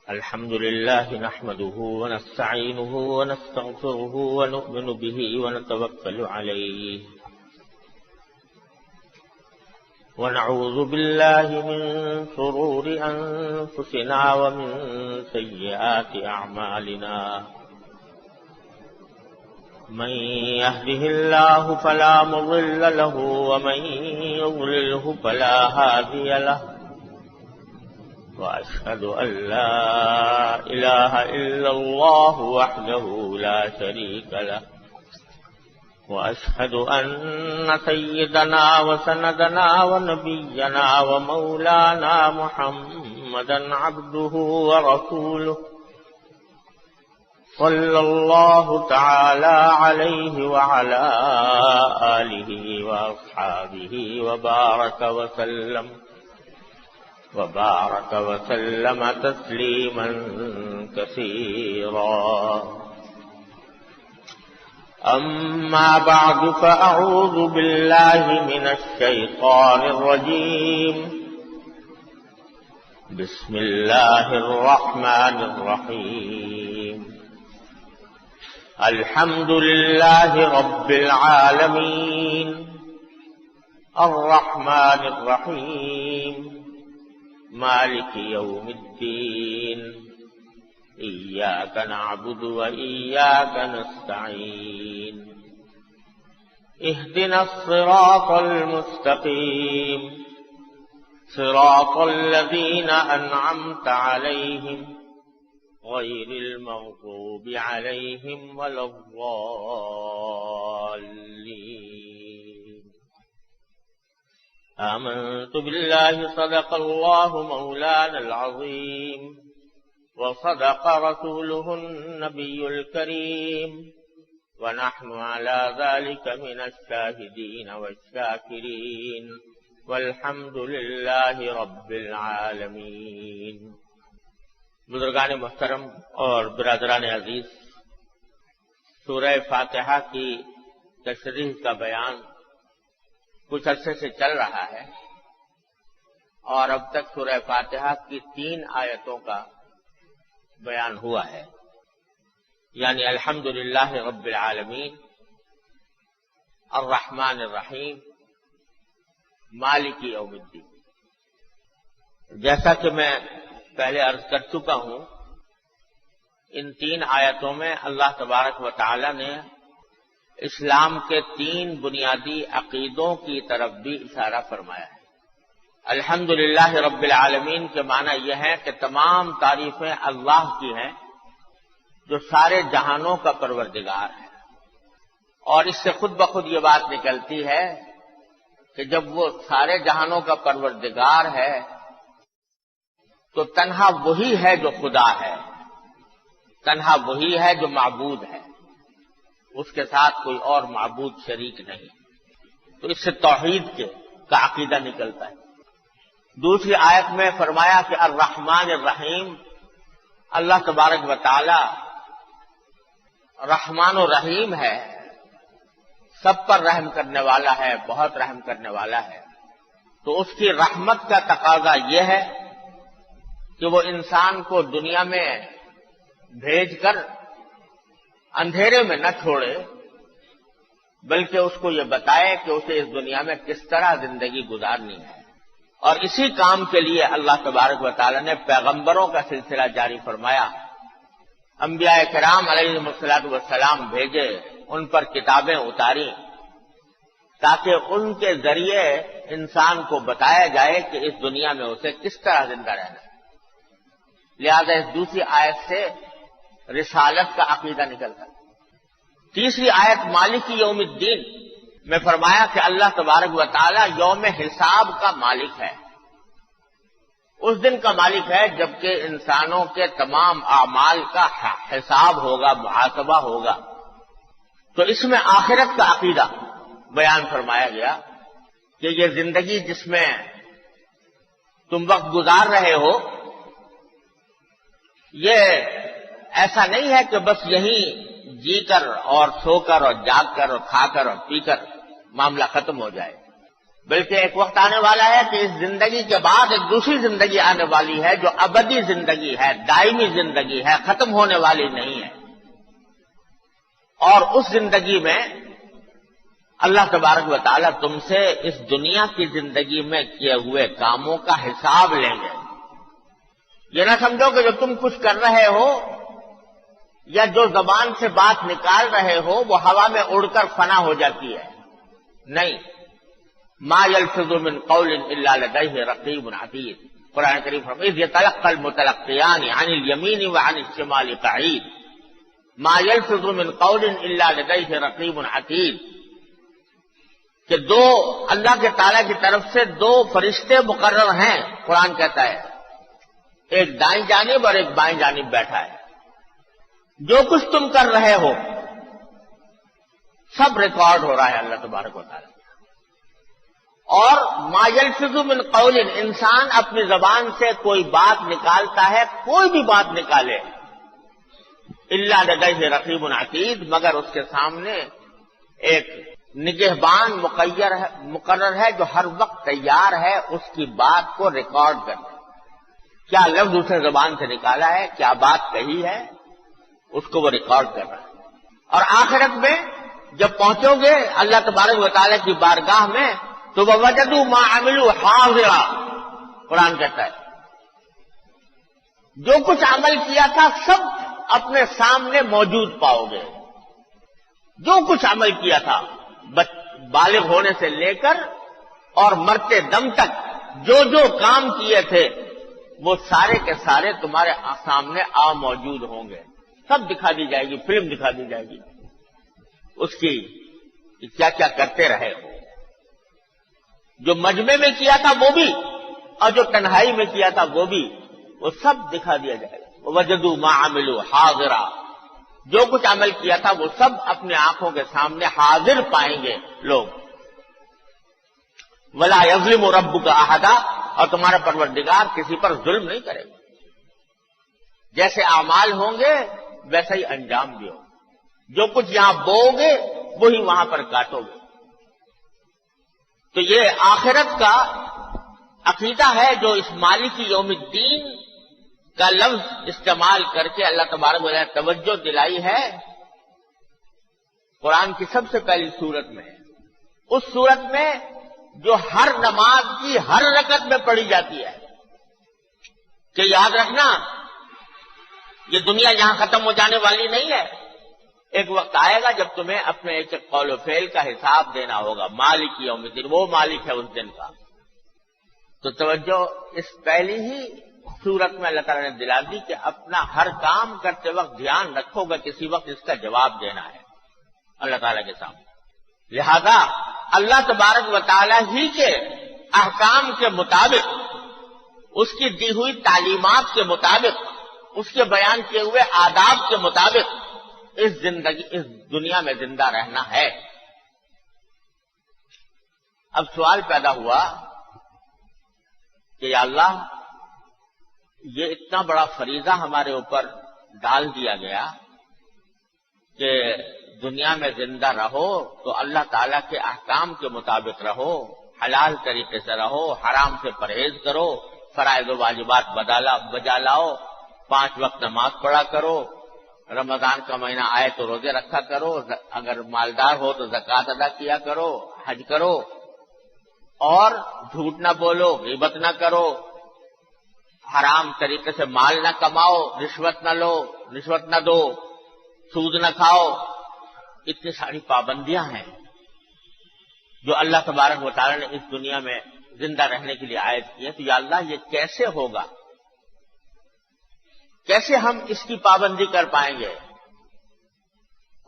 الحمد لله نحمده ونستعينه ونستغفره ونؤمن به ونتوكل عليه ونعوذ بالله من شرور أنفسنا ومن سيئات أعمالنا من يهده الله فلا مضل له ومن يضلله فلا هادي له وأشهد أن لا إله إلا الله وحده لا شريك له وأشهد أن سيدنا وسندنا ونبينا ومولانا محمدا عبده ورسوله صلى الله تعالى عليه وعلى آله وأصحابه وبارك وسلم تسليما كثيرا. أما بعد فأعوذ بالله من الشيطان الرجيم. بسم الله الرحمن الرحيم. الحمد لله رب العالمين الرحمن الرحيم مالك يوم الدين إياك نعبد وإياك نستعين اهدنا الصراط المستقيم صراط الذين أنعمت عليهم غير المغضوب عليهم ولا الضالين. آمنت بالله صدق الله مولانا العظيم وصدق رسوله النبي الكريم ونحن على ذلك من الشاهدين والشاكرين والحمد لله رب العالمين. بزرگان محترم اور برادران عزیز، سورہ فاتحہ کی تشریح کا بیان کچھ عرصے سے چل رہا ہے اور اب تک سورہ فاتحہ کی 3 آیتوں کا بیان ہوا ہے، یعنی الحمدللہ رب العالمین، الرحمن الرحیم، مالک یوم الدین. جیسا کہ میں پہلے عرض کر چکا ہوں، ان 3 آیتوں میں اللہ تبارک و تعالی نے اسلام کے 3 بنیادی عقیدوں کی طرف بھی اشارہ فرمایا ہے. الحمدللہ رب العالمین کے معنی یہ ہے کہ تمام تعریفیں اللہ کی ہیں جو سارے جہانوں کا پروردگار ہے، اور اس سے خود بخود یہ بات نکلتی ہے کہ جب وہ سارے جہانوں کا پروردگار ہے تو تنہا وہی ہے جو خدا ہے، تنہا وہی ہے جو معبود ہے، اس کے ساتھ کوئی اور معبود شریک نہیں. تو اس سے توحید کا عقیدہ نکلتا ہے. دوسری آیت میں فرمایا کہ الرحمن الرحیم، اللہ تبارک و تعالی رحمان و رحیم ہے، سب پر رحم کرنے والا ہے، بہت رحم کرنے والا ہے. تو اس کی رحمت کا تقاضا یہ ہے کہ وہ انسان کو دنیا میں بھیج کر اندھیرے میں نہ چھوڑے، بلکہ اس کو یہ بتائے کہ اسے اس دنیا میں کس طرح زندگی گزارنی ہے. اور اسی کام کے لیے اللہ تبارک و تعالی نے پیغمبروں کا سلسلہ جاری فرمایا، انبیاء کرام علیہم الصلوۃ والسلام بھیجے، ان پر کتابیں اتاری تاکہ ان کے ذریعے انسان کو بتایا جائے کہ اس دنیا میں اسے کس طرح زندہ رہنا ہے. لہذا اس دوسری آیت سے رسالت کا عقیدہ نکلتا ہے. تیسری آیت مالک یوم الدین میں فرمایا کہ اللہ تبارک و تعالی یوم حساب کا مالک ہے. اس دن کا مالک ہے جبکہ انسانوں کے تمام اعمال کا حساب ہوگا، محاسبہ ہوگا. تو اس میں آخرت کا عقیدہ بیان فرمایا گیا کہ یہ زندگی جس میں تم وقت گزار رہے ہو، یہ ایسا نہیں ہے کہ بس یہیں جی کر اور سو کر اور جاگ کر اور کھا کر اور پی کر معاملہ ختم ہو جائے. بلکہ ایک وقت آنے والا ہے کہ اس زندگی کے بعد ایک دوسری زندگی آنے والی ہے جو ابدی زندگی ہے، دائمی زندگی ہے، ختم ہونے والی نہیں ہے۔ اور اس زندگی میں اللہ تبارک و تعالی تم سے اس دنیا کی زندگی میں کیے ہوئے کاموں کا حساب لیں گے۔ یہ نہ سمجھو کہ جو تم کچھ کر رہے ہو یا جو زبان سے بات نکال رہے ہو وہ ہوا میں اڑ کر فنا ہو جاتی ہے، نہیں۔ ما یلفظ من قول الا لدیہ رقیب عتید، قرآن کریم فرماتا ہے یتلقی المتلقیان عن الیمین وعن الشمال قعید، ما یلفظ من قول الا لدیہ رقیب عتید، کہ دو اللہ کے تعالیٰ کی طرف سے دو فرشتے مقرر ہیں، قرآن کہتا ہے، ایک دائیں جانب اور ایک بائیں جانب بیٹھا ہے۔ جو کچھ تم کر رہے ہو سب ریکارڈ ہو رہا ہے اللہ تبارک و تعالیٰ۔ اور ما یلفظ من قول، انسان اپنی زبان سے کوئی بات نکالتا ہے، کوئی بھی بات نکالے، الا لدیہ رقیب عتید، مگر اس کے سامنے ایک نگہبان مقرر ہے جو ہر وقت تیار ہے اس کی بات کو ریکارڈ کرنے، کیا لفظ اسے زبان سے نکالا ہے، کیا بات کہی ہے، اس کو وہ ریکارڈ کر رہا ہے۔ اور آخرت میں جب پہنچو گے اللہ تبارک و تعالیٰ کی بارگاہ میں تو وَوَجَدُوا مَا عَمِلُوا حَاضِرًا، قرآن کہتا ہے جو کچھ عمل کیا تھا سب اپنے سامنے موجود پاؤ گے، جو کچھ عمل کیا تھا بالغ ہونے سے لے کر اور مرتے دم تک جو جو کام کیے تھے وہ سارے کے سارے تمہارے سامنے موجود ہوں گے، سب دکھا دی جائے گی، فلم دکھا دی جائے گی اس کی کیا کیا کرتے رہے ہو، جو مجمع میں کیا تھا وہ بھی اور جو تنہائی میں کیا تھا وہ بھی، وہ سب دکھا دیا جائے گا۔ وَوَجَدُوا مَا عَمِلُوا حَاضِرًا، جو کچھ عمل کیا تھا وہ سب اپنے آنکھوں کے سامنے حاضر پائیں گے لوگ۔ وَلَا يَظْلِمُ رَبُّكَ أَحَدًا، اور تمہارا پروردگار کسی پر ظلم نہیں کرے گا، جیسے اعمال ہوں گے ویسا ہی انجام بھی ہوگا، جو کچھ یہاں بو گے وہی وہاں پر کاٹو گے۔ تو یہ آخرت کا عقیدہ ہے جو اس مالک یوم الدین کا لفظ استعمال کر کے اللہ تبارک و تعالیٰ نے توجہ دلائی ہے قرآن کی سب سے پہلی سورت میں، اس سورت میں جو ہر نماز کی ہر رکعت میں پڑھی جاتی ہے کہ یاد رکھنا یہ دنیا یہاں ختم ہو جانے والی نہیں ہے، ایک وقت آئے گا جب تمہیں اپنے ایک قول و فعل کا حساب دینا ہوگا، مالک یوم الدین، وہ مالک ہے اس دن کا۔ تو توجہ اس پہلی ہی صورت میں اللہ تعالیٰ نے دلا دی کہ اپنا ہر کام کرتے وقت دھیان رکھو گا کسی وقت اس کا جواب دینا ہے اللہ تعالیٰ کے سامنے، لہذا اللہ تبارک و تعالیٰ ہی کے احکام کے مطابق، اس کی دی ہوئی تعلیمات کے مطابق، اس کے بیان کیے ہوئے آداب کے مطابق اس دنیا میں زندہ رہنا ہے۔ اب سوال پیدا ہوا کہ یا اللہ یہ اتنا بڑا فریضہ ہمارے اوپر ڈال دیا گیا کہ دنیا میں زندہ رہو تو اللہ تعالیٰ کے احکام کے مطابق رہو، حلال طریقے سے رہو، حرام سے پرہیز کرو، فرائض و واجبات بجا لاؤ، 5 وقت نماز پڑھا کرو، رمضان کا مہینہ آئے تو روزے رکھا کرو، اگر مالدار ہو تو زکوٰۃ ادا کیا کرو، حج کرو، اور جھوٹ نہ بولو، غیبت نہ کرو، حرام طریقے سے مال نہ کماؤ، رشوت نہ لو، رشوت نہ دو، سود نہ کھاؤ۔ اتنی ساری پابندیاں ہیں جو اللہ تبارک و تعالیٰ نے اس دنیا میں زندہ رہنے کے لیے عائد کی ہیں۔ تو یا اللہ یہ کیسے ہوگا، کیسے ہم اس کی پابندی کر پائیں گے؟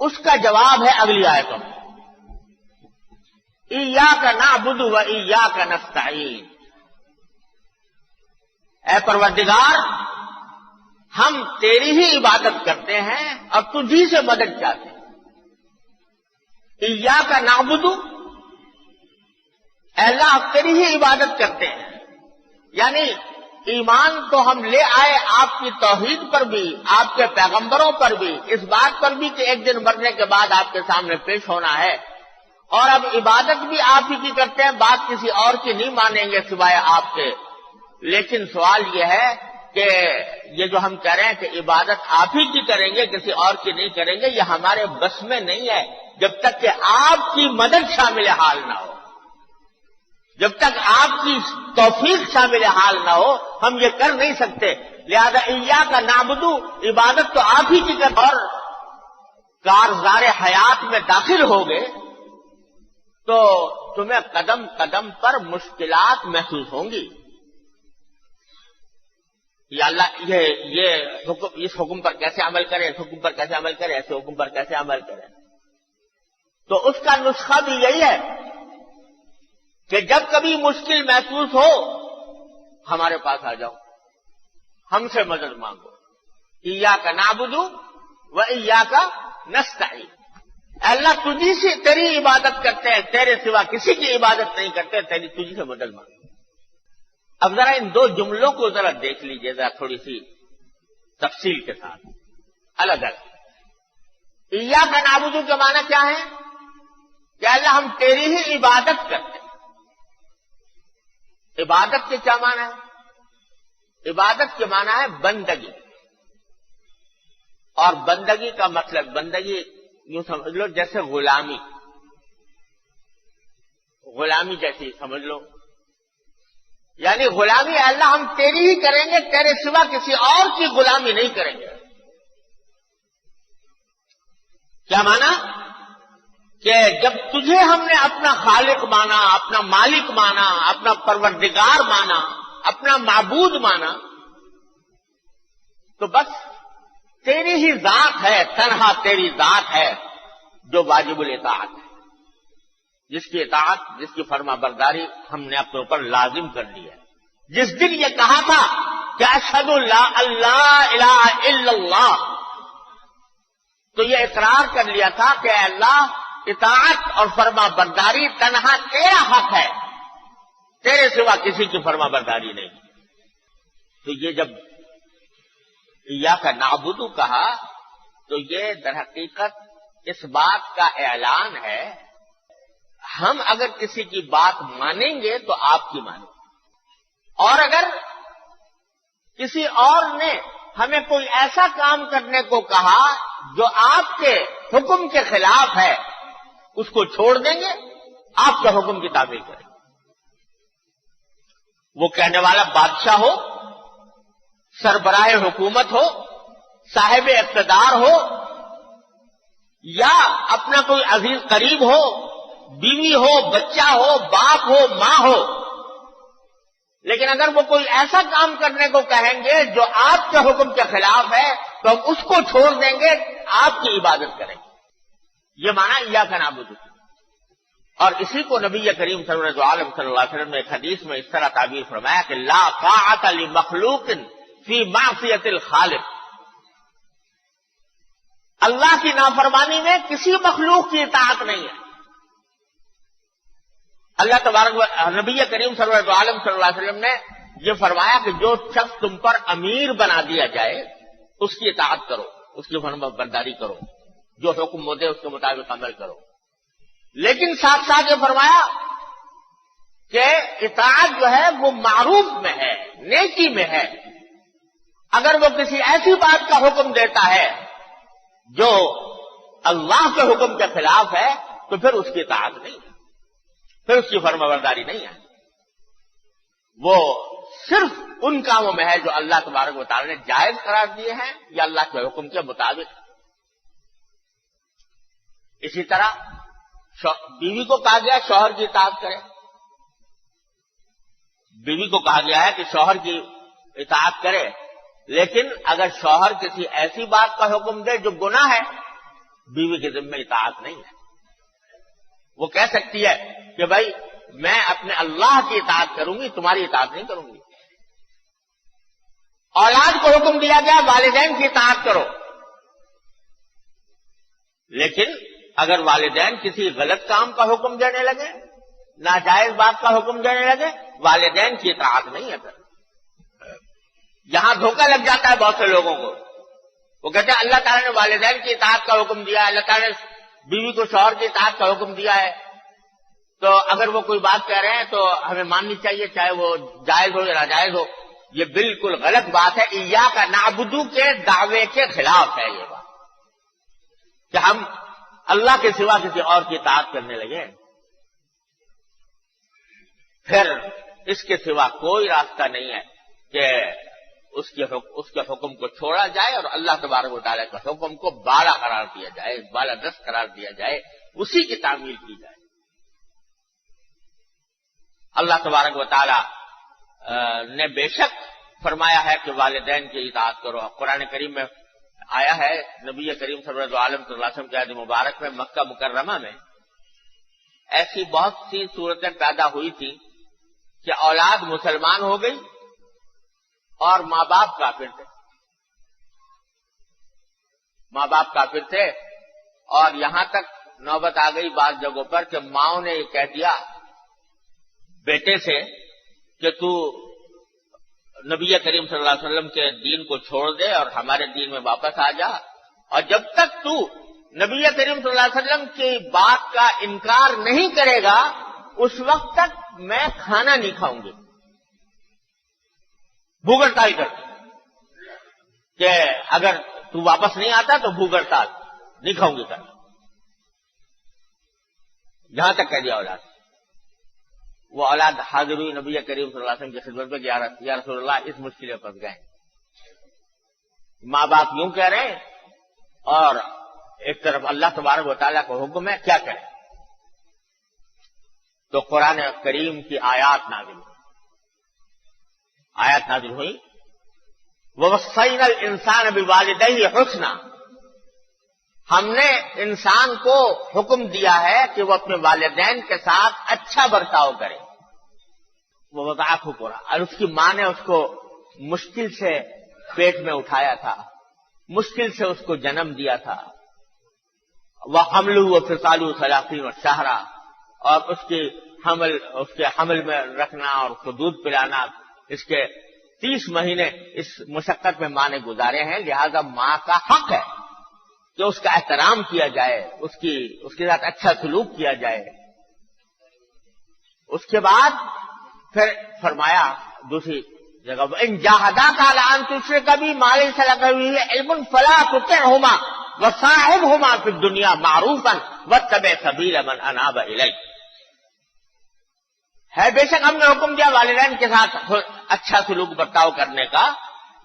اس کا جواب ہے اگلی آیتوں میں، ایاک نعبد و ایاک نستعین، اے پروردگار ہم تیری ہی عبادت کرتے ہیں اور تجھی سے مدد چاہتے ہیں۔ ایاک نعبد، اے اللہ تیری ہی عبادت کرتے ہیں، یعنی ایمان تو ہم لے آئے آپ کی توحید پر بھی، آپ کے پیغمبروں پر بھی، اس بات پر بھی کہ ایک دن مرنے کے بعد آپ کے سامنے پیش ہونا ہے، اور اب عبادت بھی آپ ہی کی کرتے ہیں، بات کسی اور کی نہیں مانیں گے سوائے آپ کے۔ لیکن سوال یہ ہے کہ یہ جو ہم کہہ رہے ہیں کہ عبادت آپ ہی کی کریں گے، کسی اور کی نہیں کریں گے، یہ ہمارے بس میں نہیں ہے جب تک کہ آپ کی مدد شامل حال نہ ہو، جب تک آپ کی توفیق شامل حال نہ ہو ہم یہ کر نہیں سکتے۔ لہذا ایاک نعبد، عبادت تو آپ ہی کی کر، اور کارزار حیات میں داخل ہوگے تو تمہیں قدم قدم پر مشکلات محسوس ہوں گی۔ یا اللہ یہ حکم، اس حکم پر کیسے عمل کریں، اس حکم پر کیسے عمل کریں، ایسے حکم پر کیسے عمل کریں۔ تو اس کا نسخہ بھی یہی ہے کہ جب کبھی مشکل محسوس ہو ہمارے پاس آ جاؤ، ہم سے مدد مانگو۔ ایاک نعبد و ایاک نستعین، اللہ تجھی سے تیری عبادت کرتے ہیں، تیرے سوا کسی کی عبادت نہیں کرتے، تجھی سے مدد مانگو۔ اب ذرا ان دو جملوں کو ذرا دیکھ لیجئے، ذرا تھوڑی سی تفصیل کے ساتھ الگ الگ۔ ایاک نعبد کا معنی کیا ہے کہ اللہ ہم تیری ہی عبادت کرتے ہیں۔ عبادت کے کیا معنی ہے؟ عبادت کے معنی ہے بندگی، اور بندگی کا مطلب، بندگی یوں سمجھ لو جیسے غلامی، غلامی جیسی سمجھ لو، یعنی غلامی اللہ ہم تیری ہی کریں گے، تیرے سوا کسی اور کی غلامی نہیں کریں گے۔ کیا مانا؟ کہ جب تجھے ہم نے اپنا خالق مانا، اپنا مالک مانا، اپنا پروردگار مانا، اپنا معبود مانا، تو بس تیری ہی ذات ہے، تنہا تیری ذات ہے جو واجب الاطاعت ہے، جس کی اطاعت، جس کی فرما برداری ہم نے اپنے اوپر لازم کر لی ہے۔ جس دن یہ کہا تھا کہ اشہد اللہ الہ الا اللہ، تو یہ اقرار کر لیا تھا کہ اے اللہ اطاعت اور فرما برداری تنہا تیرا حق ہے، تیرے سوا کسی کی فرما برداری نہیں۔ تو یہ جب ایاک نعبد کہا تو یہ در حقیقت اس بات کا اعلان ہے، ہم اگر کسی کی بات مانیں گے تو آپ کی مانیں گے، اور اگر کسی اور نے ہمیں کوئی ایسا کام کرنے کو کہا جو آپ کے حکم کے خلاف ہے، اس کو چھوڑ دیں گے، آپ کے حکم کی تعمیل کریں گے۔ وہ کہنے والا بادشاہ ہو، سربراہ حکومت ہو، صاحب اقتدار ہو، یا اپنا کوئی عزیز قریب ہو، بیوی ہو، بچہ ہو، باپ ہو، ماں ہو، لیکن اگر وہ کوئی ایسا کام کرنے کو کہیں گے جو آپ کے حکم کے خلاف ہے تو ہم اس کو چھوڑ دیں گے، آپ کی عبادت کریں گے۔ یہ معنی ایاک نعبد۔ اور اسی کو نبی کریم صلی اللہ علیہ وسلم نے ایک حدیث میں اس طرح تعبیر فرمایا کہ لا طاعت لمخلوق فی معصیت الخالق، اللہ کی نافرمانی میں کسی مخلوق کی اطاعت نہیں ہے۔ اللہ تبارک نبی کریم صلی اللہ علیہ وسلم نے یہ فرمایا کہ جو شخص تم پر امیر بنا دیا جائے اس کی اطاعت کرو، اس کی فرما برداری کرو، جو حکم وہ دے اس کے مطابق عمل کرو، لیکن ساتھ ساتھ یہ فرمایا کہ اطاعت جو ہے وہ معروف میں ہے، نیکی میں ہے۔ اگر وہ کسی ایسی بات کا حکم دیتا ہے جو اللہ کے حکم کے خلاف ہے تو پھر اس کی اطاعت نہیں ہے، پھر اس کی فرما برداری نہیں ہے۔ وہ صرف ان کاموں میں ہے جو اللہ تبارک و تعالی نے جائز قرار دیے ہیں یا اللہ کے حکم کے مطابق۔ اسی طرح بیوی کو کہا گیا شوہر کی اطاعت کرے، بیوی کو کہا گیا ہے کہ شوہر کی اطاعت کرے، لیکن اگر شوہر کسی ایسی بات کا حکم دے جو گناہ ہے، بیوی کے ذمہ اطاعت نہیں ہے۔ وہ کہہ سکتی ہے کہ بھائی میں اپنے اللہ کی اطاعت کروں گی، تمہاری اطاعت نہیں کروں گی۔ اولاد کو حکم دیا گیا والدین کی اطاعت کرو، لیکن اگر والدین کسی غلط کام کا حکم دینے لگے، ناجائز بات کا حکم دینے لگے، والدین کی اطاعت نہیں ہے۔ پھر یہاں دھوکہ لگ جاتا ہے بہت سے لوگوں کو، وہ کہتے ہیں اللہ تعالیٰ نے والدین کی اطاعت کا حکم دیا ہے، اللہ تعالیٰ نے بیوی کو شوہر کی اطاعت کا حکم دیا ہے، تو اگر وہ کوئی بات کہہ رہے ہیں تو ہمیں ماننی چاہیے، چاہے وہ جائز ہو یا ناجائز ہو. یہ بالکل غلط بات ہے. ایاک نعبد کے دعوے کے خلاف ہے یہ بات کہ ہم اللہ کے سوا کسی اور کی اطاعت کرنے لگے. پھر اس کے سوا کوئی راستہ نہیں ہے کہ اس کے حکم کو چھوڑا جائے اور اللہ تبارک و تعالیٰ کے حکم کو بالا قرار دیا جائے، بالا دست قرار دیا جائے، اسی کی تعمیل کی جائے. اللہ تبارک و تعالیٰ نے بے شک فرمایا ہے کہ والدین کی اطاعت کرو. قرآن کریم میں آیا ہے، نبی کریم صلی اللہ علیہ وسلم کے عہد مبارک میں مکہ مکرمہ میں ایسی بہت سی صورتیں پیدا ہوئی تھیں کہ اولاد مسلمان ہو گئی اور ماں باپ کافر تھے. ماں باپ کافر تھے اور یہاں تک نوبت آ گئی بعض جگہوں پر کہ ماؤں نے یہ کہہ دیا بیٹے سے کہ تو نبی کریم صلی اللہ علیہ وسلم کے دین کو چھوڑ دے اور ہمارے دین میں واپس آ جا، اور جب تک تو نبی کریم صلی اللہ علیہ وسلم کی بات کا انکار نہیں کرے گا اس وقت تک میں کھانا نہیں کھاؤں گی. بھوک ہڑتال کرتی کہ اگر تو واپس نہیں آتا تو بھوک ہڑتال نہیں کھاؤں گی کھانا. یہاں تک کہہ دیا اولاد. وہ اولاد حاضر ہوئی نبی کریم صلی اللہ علیہ وسلم کی خدمت میں کہ یا رسول اللہ اس مشکل میں پھنس گئے. ماں باپ یوں کہہ رہے ہیں اور ایک طرف اللہ تبارک و تعالیٰ کا حکم ہے، کیا کریں؟ تو قرآن کریم کی آیات نازل ہوئی. آیات نازل ہوئی وَوَصَّيْنَا الْإِنسَانَ بِوَالِدَيْهِ حُسْنًا. ہم نے انسان کو حکم دیا ہے کہ وہ اپنے والدین کے ساتھ اچھا برتاؤ کرے. وہ وضعته پورا، اور اس کی ماں نے اس کو مشکل سے پیٹ میں اٹھایا تھا، مشکل سے اس کو جنم دیا تھا. وَحَمْلُهُ وَفِصَالُهُ 30 شهرا، اور اس کے حمل میں رکھنا اور اس کو دودھ پلانا، اس کے 30 مہینے اس مشقت میں ماں نے گزارے ہیں. لہذا ماں کا حق ہے کہ اس کا احترام کیا جائے، اس کے ساتھ اچھا سلوک کیا جائے. اس کے بعد پھر فرمایا دوسری جگہ ان جاہداک علی ان تشرک بی ما لیس لک بہ علم فلا تطعهما وصاحبهما فی الدنیا معروفا واتبع سبیل من اناب الی. ہے بے شک ہم نے حکم دیا والدین کے ساتھ اچھا سلوک برتاؤ کرنے کا،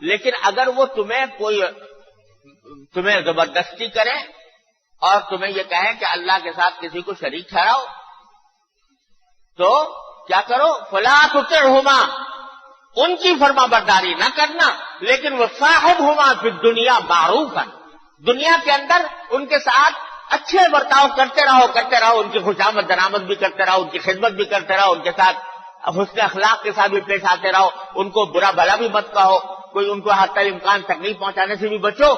لیکن اگر وہ تمہیں زبردستی کریں اور تمہیں یہ کہیں کہ اللہ کے ساتھ کسی کو شریک ٹھہراؤ تو کیا کرو؟ فلا تطعهما، ان کی فرما برداری نہ کرنا، لیکن وصاحبهما فی الدنیا معروفا، دنیا کے اندر ان کے ساتھ اچھے برتاؤ کرتے رہو، ان کی خوشامد درآمد بھی کرتے رہو، ان کی خدمت بھی کرتے رہو، ان کے ساتھ حسن اخلاق کے ساتھ بھی پیش آتے رہو، ان کو برا بھلا بھی مت کہو، کوئی ان کو حتی الامکان تکلیف پہنچانے سے بھی بچو،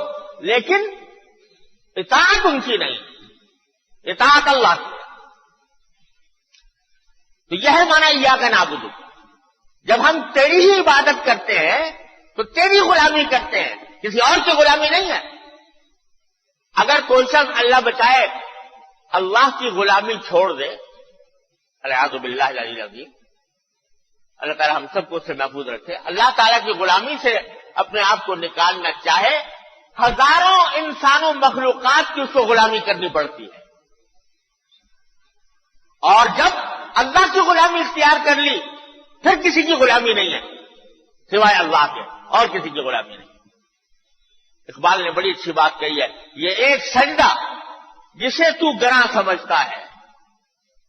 لیکن اطاعت ان کی نہیں، اطاعت اللہ کی. تو یہ ہے معنی ایاک نعبد. جب ہم تیری ہی عبادت کرتے ہیں تو تیری غلامی کرتے ہیں، کسی اور کی غلامی نہیں ہے. اگر کوئی شخص اللہ بچائے اللہ کی غلامی چھوڑ دے، الیاذ باللہ العلی العظیم، اللہ تعالیٰ ہم سب کو اس سے محفوظ رکھے، اللہ تعالیٰ کی غلامی سے اپنے آپ کو نکالنا چاہے، ہزاروں انسانوں مخلوقات کی اس کو غلامی کرنی پڑتی ہے. اور جب اللہ کی غلامی اختیار کر لی پھر کسی کی غلامی نہیں ہے سوائے اللہ کے، اور کسی کی غلامی نہیں. اقبال نے بڑی اچھی بات کہی ہے، یہ ایک سجدہ جسے تو گراں سمجھتا ہے،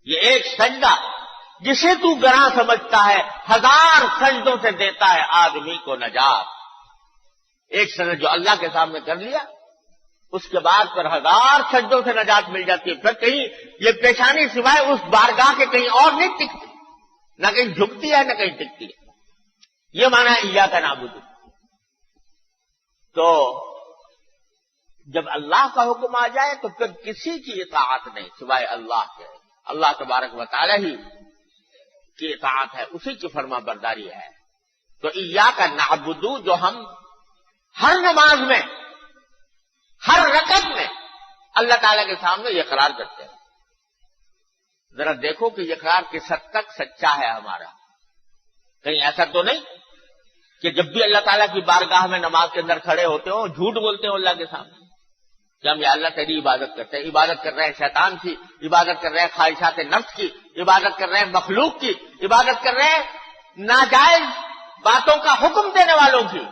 یہ ایک سجدہ جسے تو گراں سمجھتا ہے، 1000 سجدوں سے دیتا ہے آدمی کو نجات. ایک سجدہ جو اللہ کے سامنے کر لیا اس کے بعد پھر 1000 سجدوں سے نجات مل جاتی ہے. پھر کہیں یہ پیشانی سوائے اس بارگاہ کے کہیں اور نہیں ٹکتی، نہ کہیں جھکتی ہے نہ کہیں ٹکتی ہے. یہ معنی ہے ایاک نعبد. تو جب اللہ کا حکم آ جائے تو پھر کسی کی اطاعت نہیں سوائے اللہ کے. اللہ تبارک و تعالی ہی کی اطاعت ہے، اسی کی فرما برداری ہے. تو ایاک نعبد جو ہم ہر نماز میں، ہر رکعت میں اللہ تعالی کے سامنے یہ قرار کرتے ہیں. ذرا دیکھو کہ یہ اقرار کس حد تک سچا ہے ہمارا. کہیں ایسا تو نہیں کہ جب بھی اللہ تعالیٰ کی بارگاہ میں نماز کے اندر کھڑے ہوتے ہو جھوٹ بولتے ہو اللہ کے سامنے کہ ہم یا اللہ تیری عبادت کرتے ہیں. عبادت کر رہے ہیں شیطان کی، عبادت کر رہے ہیں خواہشات نفس کی، عبادت کر رہے ہیں مخلوق کی، عبادت کر رہے ہیں ناجائز باتوں کا حکم دینے والوں کی،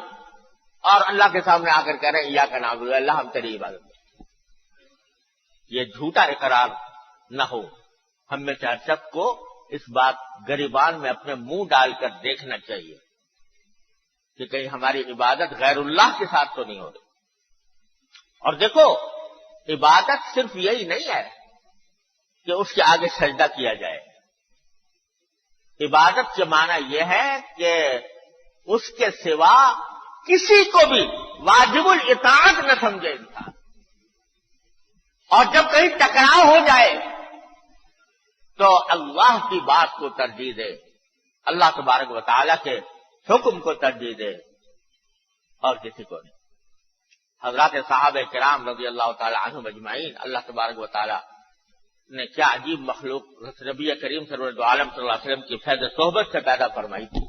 اور اللہ کے سامنے آ کر کہہ رہے ہیں یا کا نعبد، اللہ ہم تیری عبادت کرتے ہیں. یہ جھوٹا اقرار نہ ہو. ہم میں سے ہر شخص کو اس بات گریبان میں اپنے منہ ڈال کر دیکھنا چاہیے کہ کہیں ہماری عبادت غیر اللہ کے ساتھ تو نہیں ہو رہی. اور دیکھو عبادت صرف یہی نہیں ہے کہ اس کے آگے سجدہ کیا جائے. عبادت کے معنی یہ ہے کہ اس کے سوا کسی کو بھی واجب الاطاعت نہ سمجھے انسان. اور جب کہیں ٹکراؤ ہو جائے تو اللہ کی بات کو ترجیح دے، اللہ تبارک و تعالیٰ کے حکم کو ترجیح دے اور کسی کو نہیں. حضرات صحابہ کرام رضی اللہ تعالی عنہم اجمعین، اللہ تبارک و تعالیٰ نے کیا عجیب مخلوق نبی کریم سرور عالم صلی اللہ علیہ وسلم کی فیض صحبت سے پیدا فرمائی تھی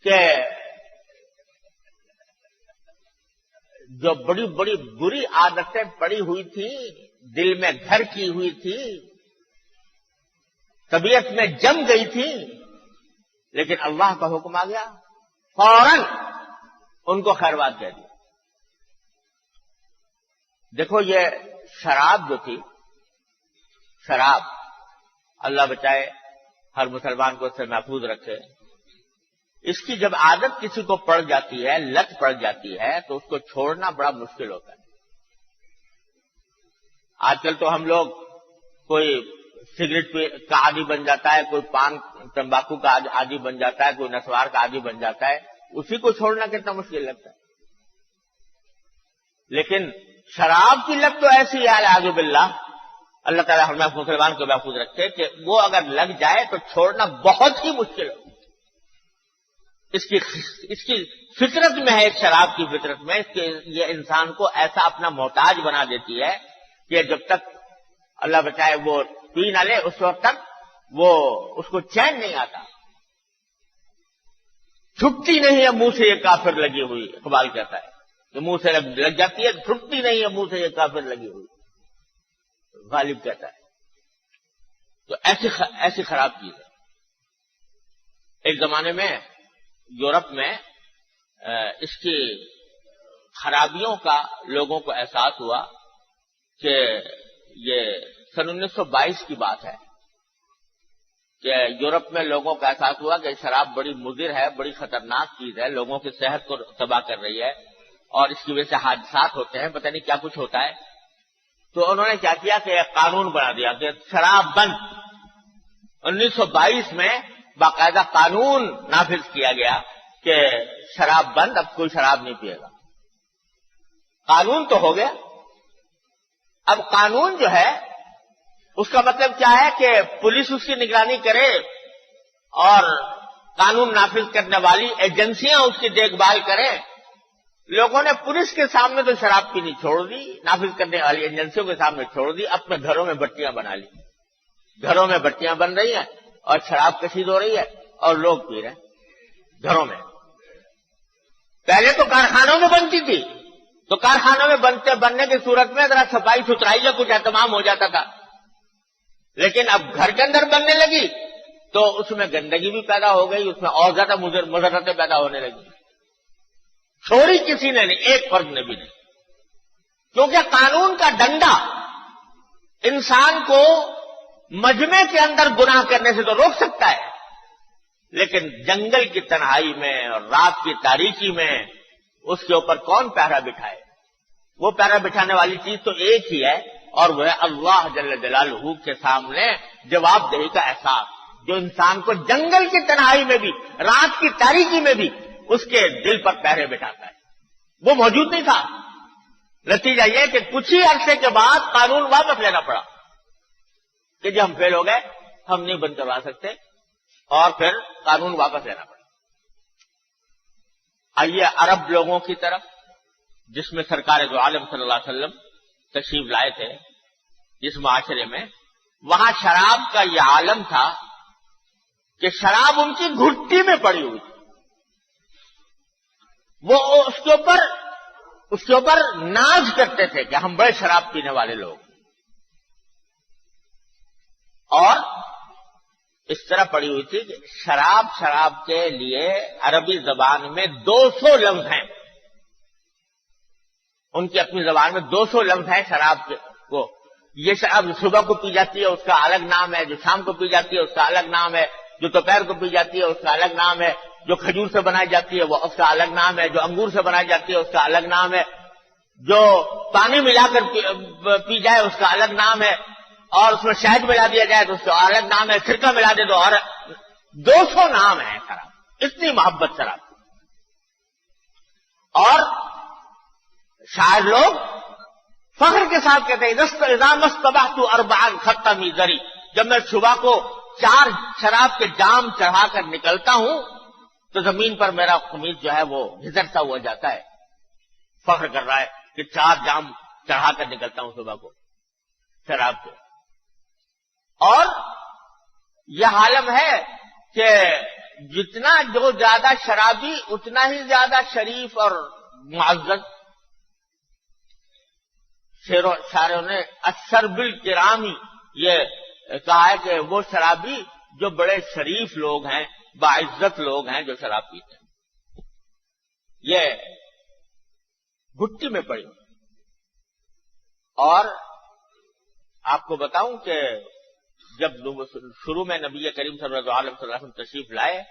کہ جو بڑی بڑی بری عادتیں پڑی ہوئی تھیں، دل میں گھر کی ہوئی تھی، طبیعت میں جم گئی تھی، لیکن اللہ کا حکم آ گیا فوراً ان کو خیروات کہہ دیا. دیکھو یہ شراب جو تھی، شراب اللہ بچائے ہر مسلمان کو اس سے محفوظ رکھے، اس کی جب عادت کسی کو پڑ جاتی ہے، لت پڑ جاتی ہے، تو اس کو چھوڑنا بڑا مشکل ہوتا ہے. آج کل تو ہم لوگ کوئی سگریٹ کا عادی بن جاتا ہے، کوئی پان تمباکو کا عادی بن جاتا ہے، کوئی نسوار کا عادی بن جاتا ہے، اسی کو چھوڑنا کتنا مشکل لگتا ہے. لیکن شراب کی لت تو ایسی ہے اعوذ باللہ، اللہ تعالیٰ ہمیں مسلمان کو محفوظ رکھے کہ وہ اگر لگ جائے تو چھوڑنا بہت ہی مشکل ہو. اس کی فطرت میں ہے، ایک شراب کی فطرت میں یہ انسان کو ایسا اپنا محتاج بنا دیتی ہے کہ جب تک اللہ بچائے وہ پی نہ لے اس وقت تک وہ اس کو چین نہیں آتا. چھٹتی نہیں ہے منہ سے یہ کافر لگی ہوئی، اقبال کہتا ہے کہ منہ سے لگ جاتی ہے، چھٹتی نہیں ہے منہ سے یہ کافر لگی ہوئی، غالب کہتا ہے. تو ایسی خراب چیز ہے. ایک زمانے میں یورپ میں اس کی خرابیوں کا لوگوں کو احساس ہوا کہ یہ سن 1922 کی بات ہے کہ یورپ میں لوگوں کا احساس ہوا کہ شراب بڑی مضر ہے، بڑی خطرناک چیز ہے، لوگوں کی صحت کو تباہ کر رہی ہے اور اس کی وجہ سے حادثات ہوتے ہیں، پتہ نہیں کیا کچھ ہوتا ہے. تو انہوں نے کیا کیا کہ ایک قانون بنا دیا کہ شراب بند. 1922 میں باقاعدہ قانون نافذ کیا گیا کہ شراب بند، اب کوئی شراب نہیں پیے گا. قانون تو ہو گیا. اب قانون جو ہے اس کا مطلب کیا ہے کہ پولیس اس کی نگرانی کرے اور قانون نافذ کرنے والی ایجنسیاں اس کی دیکھ بھال کریں. لوگوں نے پولیس کے سامنے تو شراب پینی چھوڑ دی، نافذ کرنے والی ایجنسیوں کے سامنے چھوڑ دی، اپنے گھروں میں بٹیاں بنا لی. گھروں میں بٹیاں بن رہی ہیں اور شراب کشید ہو رہی ہے اور لوگ پی رہے ہیں گھروں میں. پہلے تو کارخانوں میں بنتی تھی، تو کارخانوں میں بننے کی صورت میں ذرا صفائی ستھرائی کا کچھ اہتمام ہو جاتا تھا. لیکن اب گھر کے اندر بننے لگی تو اس میں گندگی بھی پیدا ہو گئی، اس میں اور زیادہ مضرتیں پیدا ہونے لگی. چھوڑی کسی نے نہیں، ایک فرد نے بھی نہیں، کیونکہ قانون کا ڈنڈا انسان کو مجمع کے اندر گناہ کرنے سے تو روک سکتا ہے، لیکن جنگل کی تنہائی میں اور رات کی تاریکی میں اس کے اوپر کون پہرا بٹھائے؟ وہ پہرا بٹھانے والی چیز تو ایک ہی ہے، اور وہ ہے اللہ جل جلالہ کے سامنے جواب دہی کا احساس، جو انسان کو جنگل کی تنہائی میں بھی، رات کی تاریکی میں بھی اس کے دل پر پہرے بٹھاتا ہے. وہ موجود نہیں تھا. نتیجہ یہ کہ کچھ ہی عرصے کے بعد قانون واپس لینا پڑا کہ جب ہم فیل ہو گئے ہم نہیں بند کروا سکتے، اور پھر قانون واپس لینا پڑا. آئیے عرب لوگوں کی طرف، جس میں سرکار دو عالم صلی اللہ علیہ وسلم تشریف لائے تھے، جس معاشرے میں وہاں شراب کا یہ عالم تھا کہ شراب ان کی گھٹی میں پڑی ہوئی تھی، وہ اس کے اوپر ناز کرتے تھے کہ ہم بڑے شراب پینے والے لوگ، اور اس طرح پڑی ہوئی تھی کہ شراب کے لیے عربی زبان میں 200 لفظ ہیں، ان کی اپنی زبان میں 200 لفظ ہیں شراب کو. یہ شراب جو صبح کو پی جاتی ہے اس کا الگ نام ہے، جو شام کو پی جاتی ہے اس کا الگ نام ہے، جو دوپہر کو پی جاتی ہے اس کا الگ نام ہے، جو کھجور سے بنائی جاتی ہے وہ اس کا الگ نام ہے، جو انگور سے بنائی جاتی ہے اس کا الگ نام ہے، جو پانی ملا کر پی جائے اس کا الگ نام ہے، اور اس میں شہد ملا دیا جائے تو اس کا الگ نام ہے، سرکہ ملا دے تو اور 200 نام ہیں شراب، اتنی محبت شراب. اور شاعر لوگ فخر کے ساتھ کہتے ہیں اذا مصطبحت اربعا ختمی ذری، جب میں صبح کو 4 شراب کے جام چڑھا کر نکلتا ہوں تو زمین پر میرا قمیص جو ہے وہ گھسٹتا ہوا جاتا ہے. فخر کر رہا ہے کہ 4 جام چڑھا کر نکلتا ہوں صبح کو شراب کے. اور یہ عالم ہے کہ جتنا جو زیادہ شرابی اتنا ہی زیادہ شریف اور معزز. شاعروں نے الشرب الکرامی یہ کہا ہے کہ وہ شرابی جو بڑے شریف لوگ ہیں، باعزت لوگ ہیں جو شراب پیتے ہیں. یہ گھٹی میں پڑی. اور آپ کو بتاؤں کہ جب شروع میں نبی کریم صلی اللہ علیہ وسلم تشریف لائے،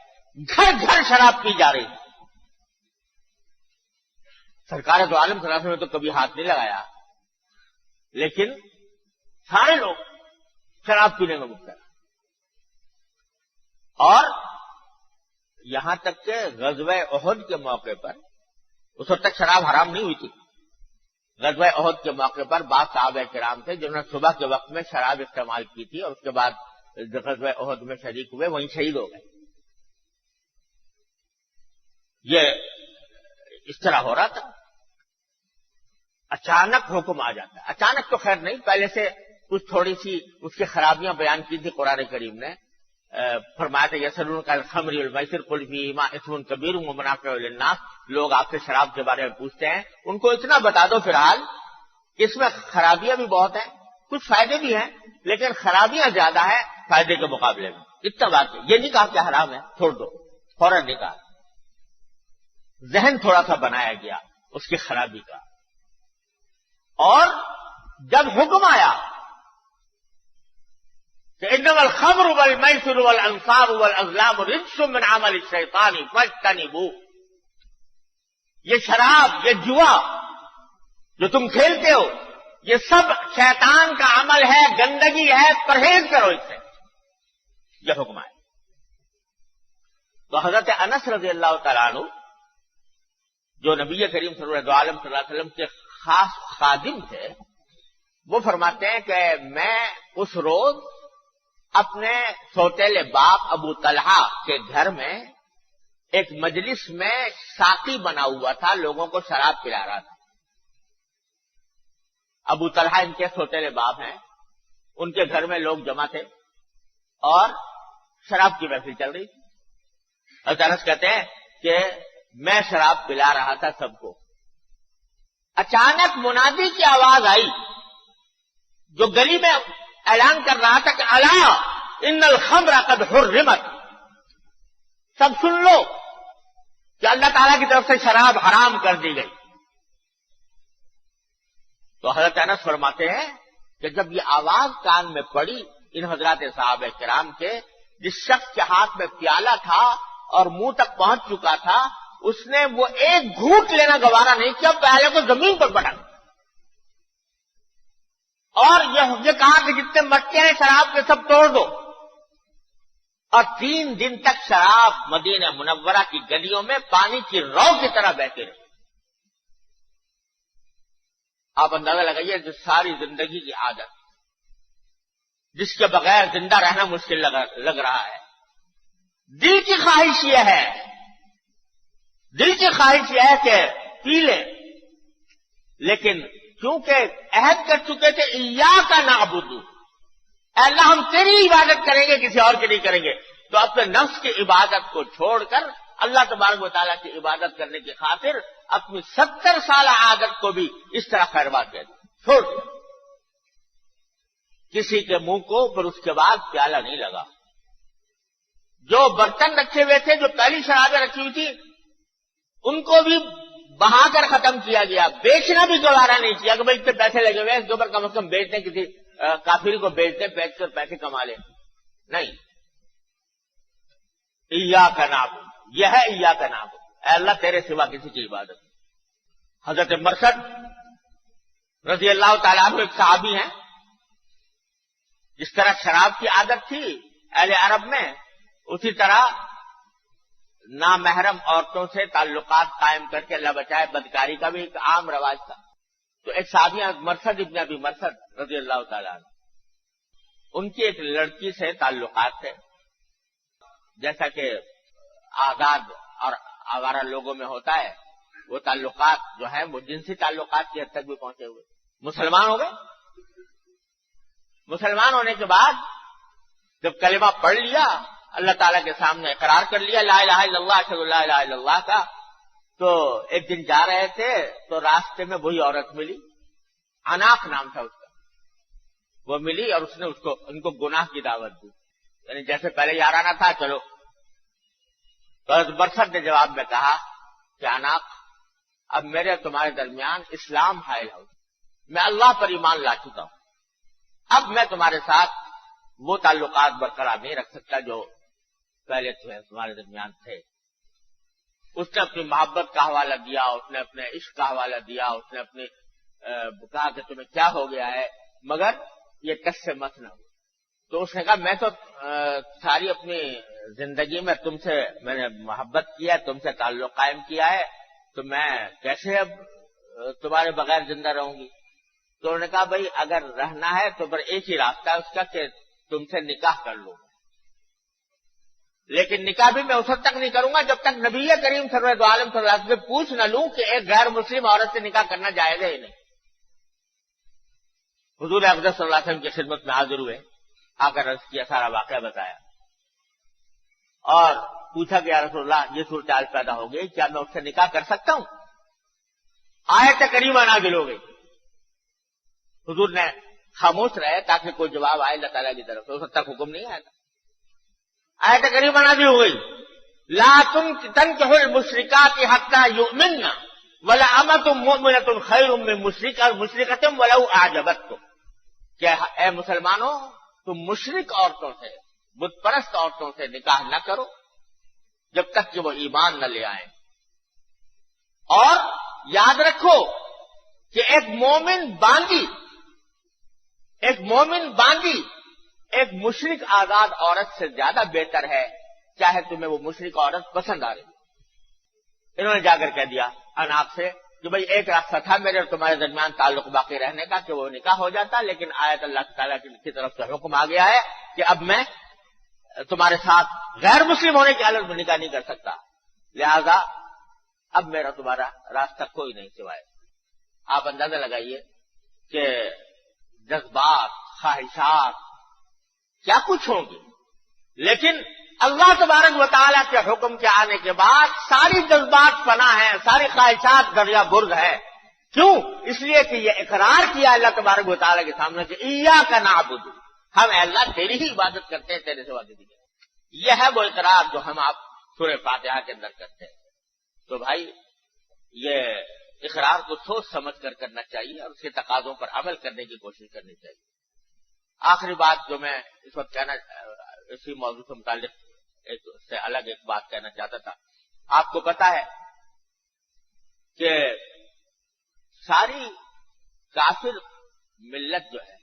گھر گھر شراب پی جا رہی تھی. سرکار دو عالم صلی اللہ علیہ وسلم نے تو کبھی ہاتھ نہیں لگایا، لیکن سارے لوگ شراب پینے میں مبتلا. اور یہاں تک کہ غزوہ احد کے موقع پر، اس وقت تک شراب حرام نہیں ہوئی تھی، غزوہ احد کے موقع پر بعض صحابہ کرام تھے جنہوں نے صبح کے وقت میں شراب استعمال کی تھی اور اس کے بعد غزوہ احد میں شریک ہوئے، وہیں شہید ہو گئے. یہ اس طرح ہو رہا تھا. اچانک حکم آ جاتا ہے، اچانک تو خیر نہیں، پہلے سے کچھ تھوڑی سی اس کی خرابیاں بیان کی تھی قرآن کریم نے. فرمایا تھا یسألونک عن الخمر والمیسر قل فیہما اثم کبیر ومنافع للناس. لوگ آپ سے شراب کے بارے میں پوچھتے ہیں، ان کو اتنا بتا دو فی الحال اس میں خرابیاں بھی بہت ہیں، کچھ فائدے بھی ہیں، لیکن خرابیاں زیادہ ہیں فائدے کے مقابلے میں. اتنا بات ہے، یہ نہیں کہا کہ حرام ہے چھوڑ دو، فوراً نہیں کہا. ذہن تھوڑا سا بنایا گیا اس کی خرابی کا. اور جب حکم آیا کہ انما الخمر والمیسر والانصاب والازلام رجس من عمل الشیطان فاجتنبوہ، یہ شراب، یہ جوا جو تم کھیلتے ہو، یہ سب شیطان کا عمل ہے، گندگی ہے، پرہیز کرو اس سے. یہ حکم آیا. تو حضرت انس رضی اللہ تعالیٰ عنہ جو نبی کریم صلی اللہ علیہ وسلم کے خاص خادم تھے، وہ فرماتے ہیں کہ میں اس روز اپنے سوتیلے باپ ابو طلحہ کے گھر میں ایک مجلس میں ساقی بنا ہوا تھا، لوگوں کو شراب پلا رہا تھا. ابو طلحہ ان کے سوتیلے باپ ہیں، ان کے گھر میں لوگ جمع تھے اور شراب کی محفل چل رہی تھی. حضرت انس کہتے ہیں کہ میں شراب پلا رہا تھا سب کو. اچانک منادی کی آواز آئی جو گلی میں اعلان کر رہا تھا کہ الا ان الخمر قد حرمت، سب سن لو کہ اللہ تعالیٰ کی طرف سے شراب حرام کر دی گئی. تو حضرت انس فرماتے ہیں کہ جب یہ آواز کان میں پڑی ان حضرات صحابہ کرام کے، جس شخص کے ہاتھ میں پیالہ تھا اور منہ تک پہنچ چکا تھا، اس نے وہ ایک گھونٹ لینا گوارا نہیں کیا، پیالے کو زمین پر پٹک اور یہ کہا کہ جتنے مٹکے ہیں شراب کے سب توڑ دو. اور 3 دن تک شراب مدینہ منورہ کی گلیوں میں پانی کی رو کی طرح بہتی رہی. آپ اندازہ لگائیے جو ساری زندگی کی عادت، جس کے بغیر زندہ رہنا مشکل لگ رہا ہے. دل کی خواہش یہ ہے کہ پی لیں، لیکن کیونکہ عہد کر چکے تھے ایاک نعبد، اے اللہ ہم تیری عبادت کریں گے، کسی اور کی نہیں کریں گے، تو اپنے نفس کی عبادت کو چھوڑ کر اللہ تبارک و تعالیٰ کی عبادت کرنے کی خاطر اپنی 70 سالہ عادت کو بھی اس طرح خیرباد کر دی، چھوڑ دیا۔ کسی کے منہ کو پھر اس کے بعد پیالہ نہیں لگا، جو برتن رکھے ہوئے تھے، جو پہلی شرابیں رکھی ہوئی تھی، ان کو بھی بہا کر ختم کیا گیا، بیچنا بھی گوارا نہیں کیا کہ بھائی اتنے پیسے لگے ہوئے اس کے اوپر کم از کم بیچ دیں، کسی کافر کو بیچ دیں، بیچ کر پیسے کما لیں، نہیں۔ ایاک نعبد، یہ ہے ایاک نعبد، اے اللہ تیرے سوا کسی کی عبادت۔ حضرت مرثد رضی اللہ تعالیٰ عنہ ایک صحابی ہیں، جس طرح شراب کی عادت تھی اہل عرب میں، اسی طرح نامحرم عورتوں سے تعلقات قائم کر کے اللہ بچائے بدکاری کا بھی ایک عام رواج تھا۔ تو ایک صحابی مرثد ابن ابی مرثد رضی اللہ تعالیٰ عنہ، ان کی ایک لڑکی سے تعلقات تھے، جیسا کہ آزاد اور آوارہ لوگوں میں ہوتا ہے، وہ تعلقات جو ہیں وہ جنسی تعلقات کی حد تک بھی پہنچے ہوئے۔ مسلمان ہو گئے، مسلمان ہونے کے بعد جب کلمہ پڑھ لیا، اللہ تعالیٰ کے سامنے اقرار کر لیا لا الہ الا اللہ اشہد ان لا الہ الا اللہ کا، تو ایک دن جا رہے تھے تو راستے میں وہی عورت ملی، عناق نام تھا اس کا، وہ ملی اور اس نے ان کو گناہ کی دعوت دی، یعنی جیسے پہلے یارانہ تھا چلو۔ تو حضرت مرثد نے جواب میں کہا کہ عناق، اب میرے تمہارے درمیان اسلام حائل ہو، میں اللہ پر ایمان لا چکا ہوں، اب میں تمہارے ساتھ وہ تعلقات برقرار نہیں رکھ سکتا جو پہلے تمہارے درمیان تھے۔ اس نے اپنی محبت کا حوالہ دیا، اس نے اپنے عشق کا حوالہ دیا، اس نے اپنے کہا کہ تمہیں کیا ہو گیا ہے، مگر یہ ٹس سے مت نہ ہو۔ تو اس نے کہا میں تو ساری اپنی زندگی میں تم سے میں نے محبت کیا، تم سے تعلق قائم کیا ہے، تو میں کیسے اب تمہارے بغیر زندہ رہوں گی؟ تو انہوں نے کہا بھائی اگر رہنا ہے تو پھر ایک ہی راستہ ہے اس کا کہ تم سے نکاح کر لوں، لیکن نکاح بھی میں اس وقت تک نہیں کروں گا جب تک نبی کریم سرور عالم صلی اللہ علیہ وسلم سے پوچھ نہ لوں کہ ایک غیر مسلم عورت سے نکاح کرنا جائز ہے ہی نہیں۔ حضور اقدس صلی اللہ علیہ وسلم کی خدمت میں حاضر ہوئے، آ کر عرض کیا، سارا واقعہ بتایا اور پوچھا کہ یا رسول اللہ یہ صورتحال پیدا ہو گئی، کیا میں اس سے نکاح کر سکتا ہوں؟ آیت کریمہ نازل ہو گئی، حضور نے خاموش رہے تاکہ کوئی جواب آئے اللہ تعالیٰ کی طرف سے، اس وقت تک حکم نہیں آیا تھا۔ آیت کریمہ نازل ہو گئی، لا تنکحوا المشرکات حتی یؤمنن ولامۃ مؤمنۃ خیر من مشرکۃ ولو اعجبتکم، کہ اے مسلمانوں تم مشرک عورتوں سے، بت پرست عورتوں سے نکاح نہ کرو جب تک کہ وہ ایمان نہ لے آئیں، اور یاد رکھو کہ ایک مومن باندی ایک مشرک آزاد عورت سے زیادہ بہتر ہے، چاہے تمہیں وہ مشرک عورت پسند آ رہی۔ انہوں نے جا کر کہہ دیا عناق سے کہ بھئی ایک راستہ تھا میرے اور تمہارے درمیان تعلق باقی رہنے کا کہ وہ نکاح ہو جاتا، لیکن آیت اللہ تعالیٰ کی طرف سے حکم آ گیا ہے کہ اب میں تمہارے ساتھ غیر مسلم ہونے کی حالت میں نکاح نہیں کر سکتا، لہذا اب میرا تمہارا راستہ کوئی نہیں سوائے۔ آپ اندازہ لگائیے کہ جذبات، خواہشات کیا کچھ ہوں گی، لیکن اللہ تبارک و تعالیٰ کے حکم کے آنے کے بعد ساری جذبات فنا ہیں، ساری خواہشات دریا برد ہے۔ کیوں؟ اس لیے کہ یہ اقرار کیا اللہ تبارک و تعالیٰ کے سامنے کہ ایاک نعبد، ہم اے اللہ تیری ہی عبادت کرتے ہیں، تیرے سوا کسی کی۔ یہ ہے وہ اقرار جو ہم آپ سورہ فاتحہ کے اندر کرتے ہیں۔ تو بھائی یہ اقرار کو سوچ سمجھ کر کرنا چاہیے اور اس کے تقاضوں پر عمل کرنے کی کوشش کرنی چاہیے۔ آخری بات جو میں اس وقت کہنا، اسی موضوع سے متعلق سے الگ ایک بات کہنا چاہتا تھا۔ آپ کو پتا ہے کہ ساری کافر ملت جو ہے